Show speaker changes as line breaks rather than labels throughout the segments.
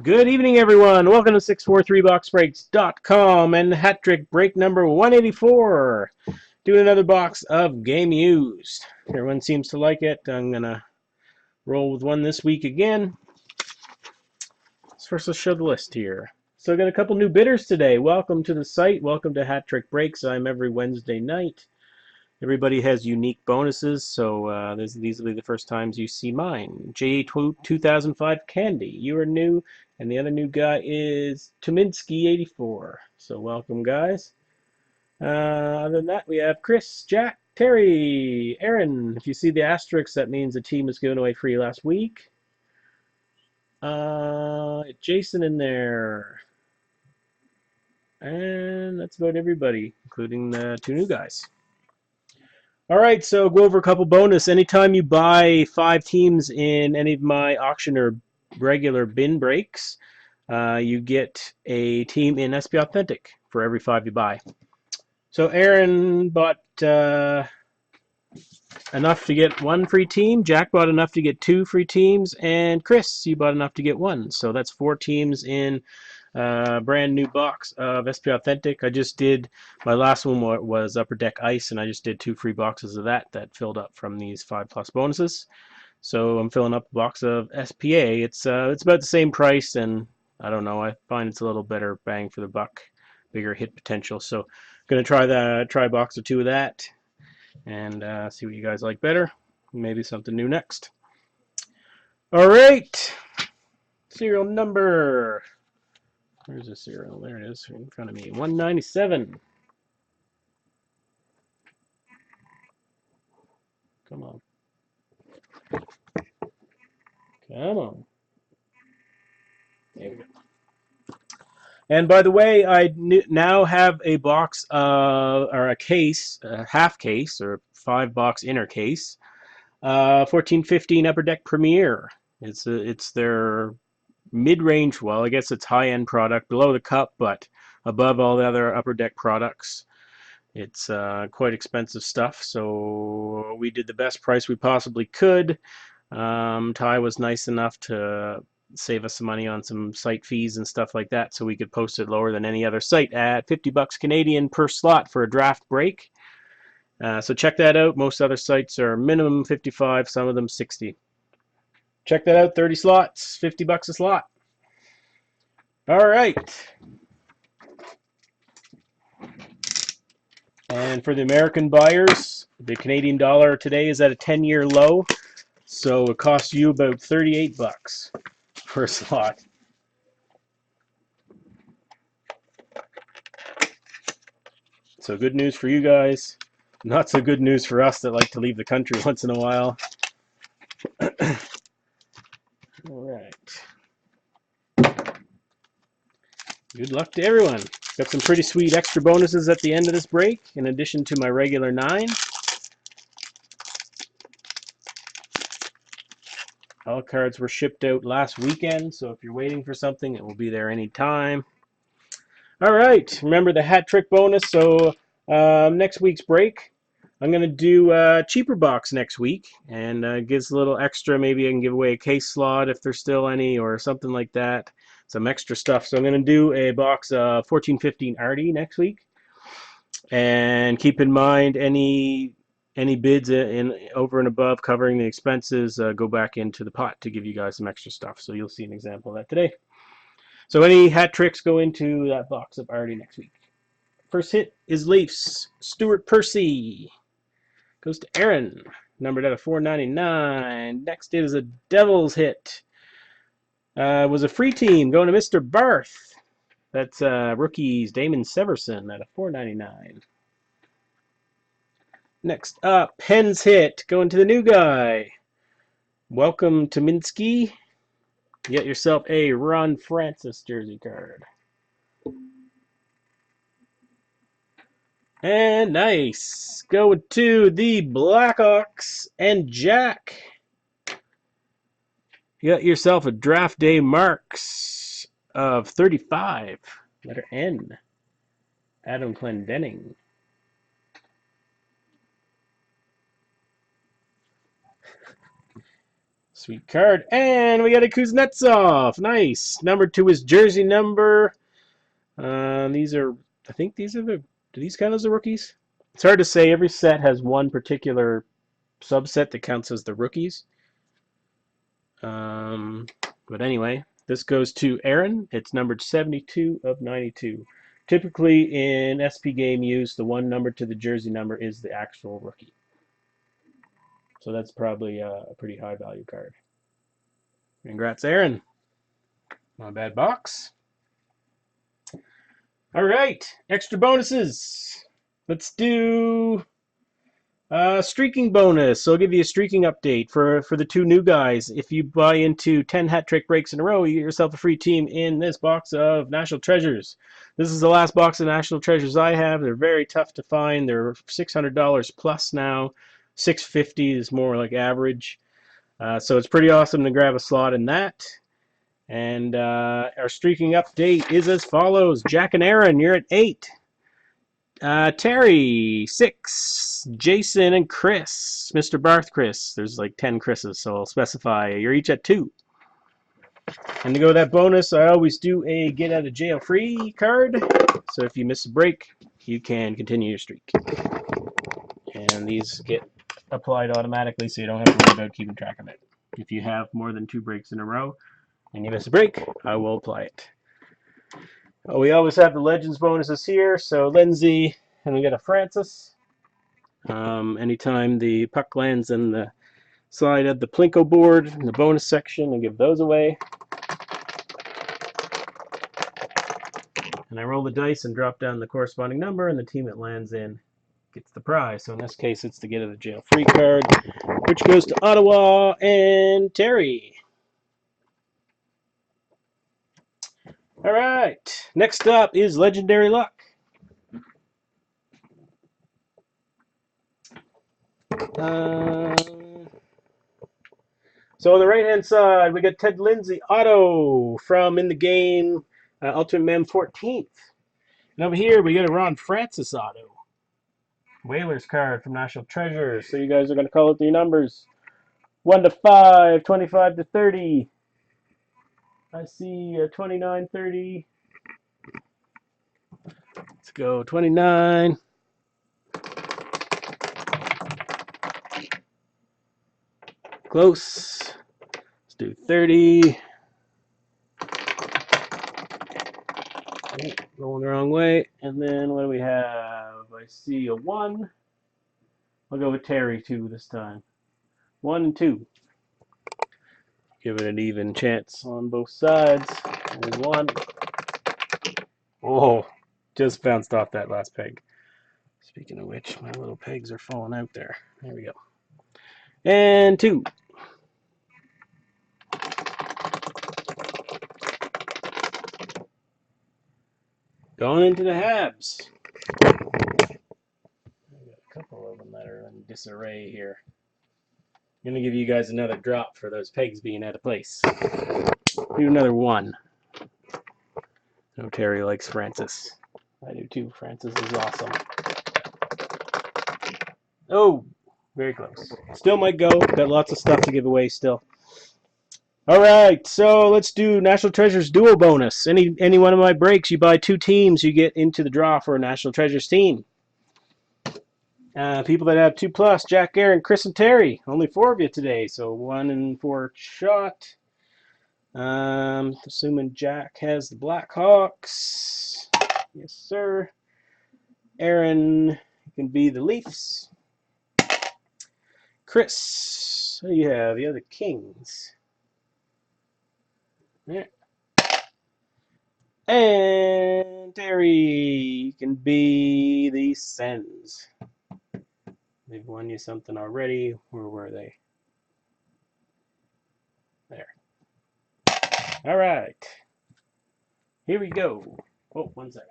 Good evening, everyone. Welcome to 643boxbreaks.com and HatTrick break number 184. Doing another box of game used. Everyone seems to like it. I'm going to roll with one this week again. First, let's show the list here. So I got a couple new bidders today. Welcome to the site. Welcome to HatTrick Breaks. I'm every Wednesday night. Everybody has unique bonuses, so these will be the first times you see mine. J2005 Candy, you are new, and the other new guy is Tominski84. So welcome, guys. Other than that, we have Chris, Jack, Terry, Aaron. If you see the asterisks, that means the team was given away free last week. Jason in there. And that's about everybody, including the two new guys. All right, so go over a couple bonus. Anytime you buy 5 teams in any of my auction or regular bin breaks, you get a team in SP Authentic for every 5 you buy. So Aaron bought enough to get 1 free team. Jack bought enough to get 2 free teams, and Chris, you bought enough to get 1. So that's 4 teams in brand new box of SP Authentic. I just did, my last one was Upper Deck Ice, and I just did 2 free boxes of that filled up from these 5+ bonuses. So I'm filling up a box of SPA. It's about the same price, and I don't know, I find it's a little better bang for the buck, bigger hit potential. So I'm gonna try a box or 2 of that, and see what you guys like better. Maybe something new next. All right, serial number. Where's the serial? There it is in front of me. 197. Come on. Come on. There we go. And by the way, I now have a box or a case, a half case or 5-box inner case. 1415 Upper Deck Premier. It's their mid-range, well, I guess it's high-end product, below the cup, but above all the other Upper Deck products. It's quite expensive stuff, so we did the best price we possibly could. Ty was nice enough to save us some money on some site fees and stuff like that, so we could post it lower than any other site at 50 bucks Canadian per slot for a draft break. So check that out. Most other sites are minimum 55, some of them 60. Check that out. 30 slots, 50 bucks a slot. All right. And for the American buyers, the Canadian dollar today is at a 10-year low, so it costs you about 38 bucks per slot. So good news for you guys. Not so good news for us that like to leave the country once in a while. All right. Good luck to everyone. Got some pretty sweet extra bonuses at the end of this break, in addition to my regular 9. All cards were shipped out last weekend, so if you're waiting for something, it will be there anytime. All right, remember the hat trick bonus. So next week's break, I'm going to do a cheaper box next week, and gives a little extra. Maybe I can give away a case slot if there's still any, or something like that. Some extra stuff. So I'm going to do a box of 1415 Artie next week. And keep in mind, any bids in over and above covering the expenses go back into the pot to give you guys some extra stuff. So you'll see an example of that today. So any hat tricks go into that box of Artie next week. First hit is Leafs. Stuart Percy goes to Aaron, numbered out of 499. Next is a Devils hit. Was a free team going to Mr. Barth. That's rookies Damon Severson at a 499. Next up, Penn's hit going to the new guy. Welcome to Minsky. Get yourself a Ron Francis jersey card. And nice. Going to the Blackhawks and Jack. You got yourself a draft day marks of 35. Letter N. Adam Clendenning. Sweet card. And we got a Kuznetsov. Nice. Number 2 is jersey number. These are, I think these are the, do these count as the rookies? It's hard to say. Every set has one particular subset that counts as the rookies. But anyway, this goes to Aaron. It's numbered 72 of 92. Typically in SP game use, the one number to the jersey number is the actual rookie. So that's probably a pretty high value card. Congrats, Aaron. Not a bad box. All right, extra bonuses. Let's do streaking bonus. So I'll give you a streaking update for the 2 new guys. If you buy into 10 hat trick breaks in a row, you get yourself a free team in this box of National Treasures. This is the last box of National Treasures I have. They're very tough to find. They're $600 plus now. $650 is more like average. So it's pretty awesome to grab a slot in that. And our streaking update is as follows. Jack and Aaron, you're at 8. Terry, 6. Jason and Chris. Mr. Barth Chris. There's like 10 Chris's, so I'll specify. You're each at 2. And to go with that bonus, I always do a get out of jail free card. So if you miss a break, you can continue your streak. And these get applied automatically, so you don't have to worry about keeping track of it. If you have more than 2 breaks in a row and you miss a break, I will apply it. We always have the Legends bonuses here. So Lindsay, and we got a Francis. Anytime the puck lands in the side of the Plinko board in the bonus section, I give those away. And I roll the dice and drop down the corresponding number, and the team it lands in gets the prize. So in this case, it's the get out of jail free card, which goes to Ottawa and Terry. All right, next up is Legendary Luck. So on the right-hand side, we got Ted Lindsay Auto from In the Game, Ultimate Mem 14th. And over here, we got a Ron Francis Auto. Whalers card from National Treasures. So you guys are going to call out your numbers. 1 to 5, 25 to 30. I see 29, 30. Let's go 29. Close. Let's do 30. Oh, going the wrong way. And then what do we have? I see a 1. I'll go with Terry 2 this time. 1 and 2. Give it an even chance on both sides. There's 1. Oh, just bounced off that last peg. Speaking of which, my little pegs are falling out there. There we go. And 2. Going into the Habs. I've got a couple of them that are in disarray here. I'm going to give you guys another drop for those pegs being out of place. Do another 1. No, Terry likes Francis. I do too. Francis is awesome. Oh, very close. Still might go. Got lots of stuff to give away still. All right, so let's do National Treasures duo bonus. Any one of my breaks, you buy 2 teams, you get into the draw for a National Treasures team. People that have 2+, Jack, Aaron, Chris, and Terry. Only 4 of you today, so 1 in 4 shot. Assuming Jack has the Blackhawks. Yes, sir. Aaron can be the Leafs. Chris, what do you have? You have the Kings. Yeah. And Terry can be the Sens. They've won you something already. Where were they? There. All right. Here we go. Oh, 1 second.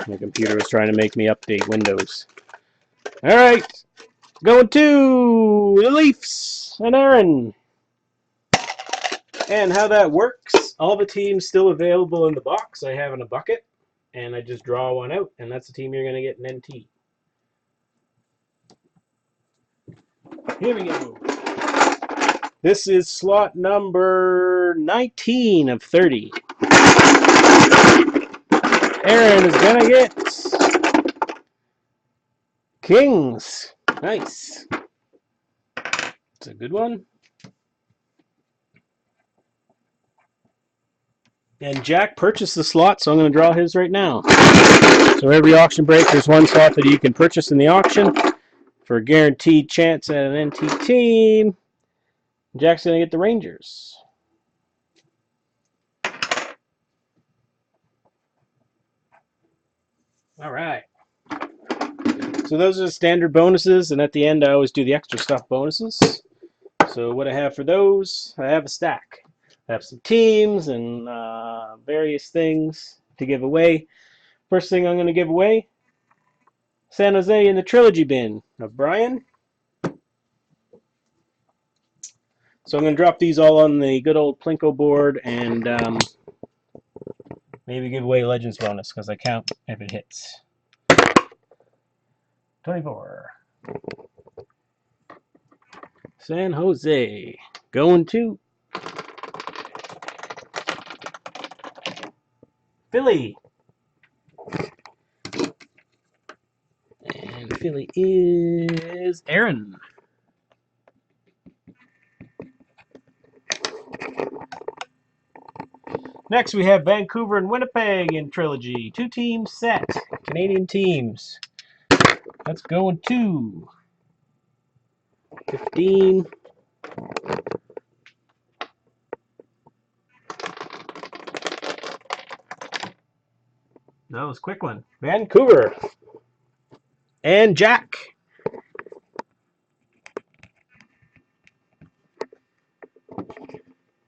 My computer was trying to make me update Windows. All right. Going to the Leafs and Aaron. And how that works all the teams still available in the box I have in a bucket, and I just draw one out, and that's the team you're going to get an NT. Here we go. This is slot number 19 of 30. Aaron is going to get Kings. Nice. It's a good one. And Jack purchased the slot, so I'm going to draw his right now. So every auction break, there's one slot that you can purchase in the auction for a guaranteed chance at an NT team. Jack's going to get the Rangers. All right. So those are the standard bonuses, and at the end I always do the extra stuff bonuses. So what I have for those, I have a stack. I have some teams and various things to give away. First thing I'm going to give away, San Jose in the Trilogy bin of Brian. So I'm going to drop these all on the good old Plinko board and maybe give away Legends bonus because I count if it hits. 24. San Jose going to Philly. And Philly is Aaron. Next we have Vancouver and Winnipeg in Trilogy. 2 teams set. Canadian teams. Let's go in 2. 15. That was a quick one. Vancouver. And Jack.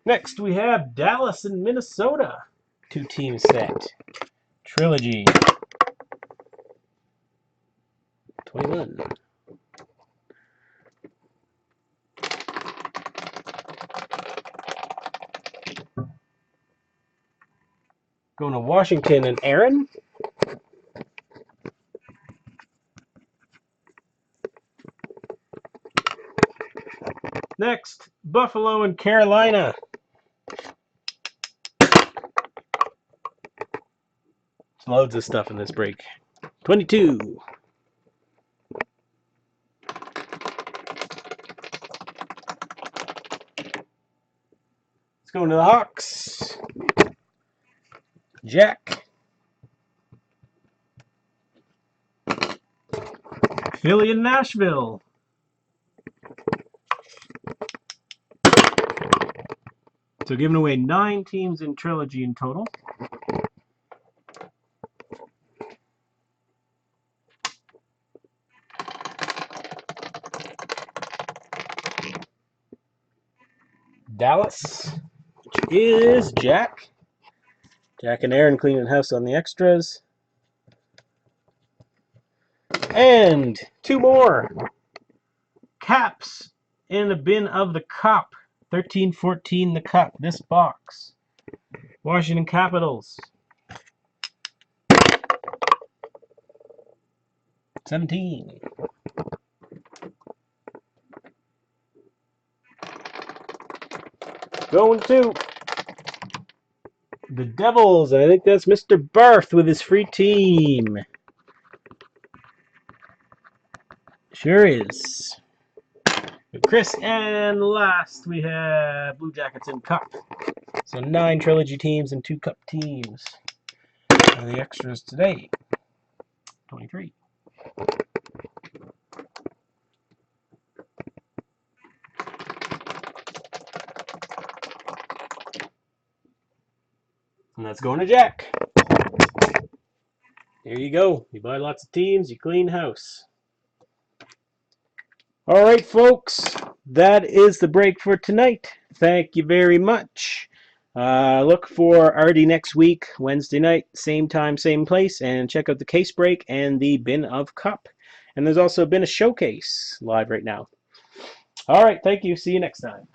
Next we have Dallas and Minnesota. 2 teams set. Trilogy. 21. Going to Washington and Aaron. Next, Buffalo and Carolina. Loads of stuff in this break. 22. Let's go into the Hawks. Jack. Philly and Nashville. So giving away 9 teams in Trilogy in total. Dallas, which is Jack. Jack and Aaron cleaning house on the extras. And 2 more. Caps in the bin of the Cup. 13-14 the Cup. This box. Washington Capitals. 17. Going to the Devils. I think that's Mr. Barth with his free team. Sure is. Chris, and last we have Blue Jackets in Cup. So 9 Trilogy teams and 2 Cup teams. And the extras today. 23. And that's going to Jack. There you go. You buy lots of teams, you clean house. All right, folks. That is the break for tonight. Thank you very much. Look for Artie next week, Wednesday night, same time, same place, and check out the case break and the bin of Cup. And there's also been a showcase live right now. All right, thank you. See you next time.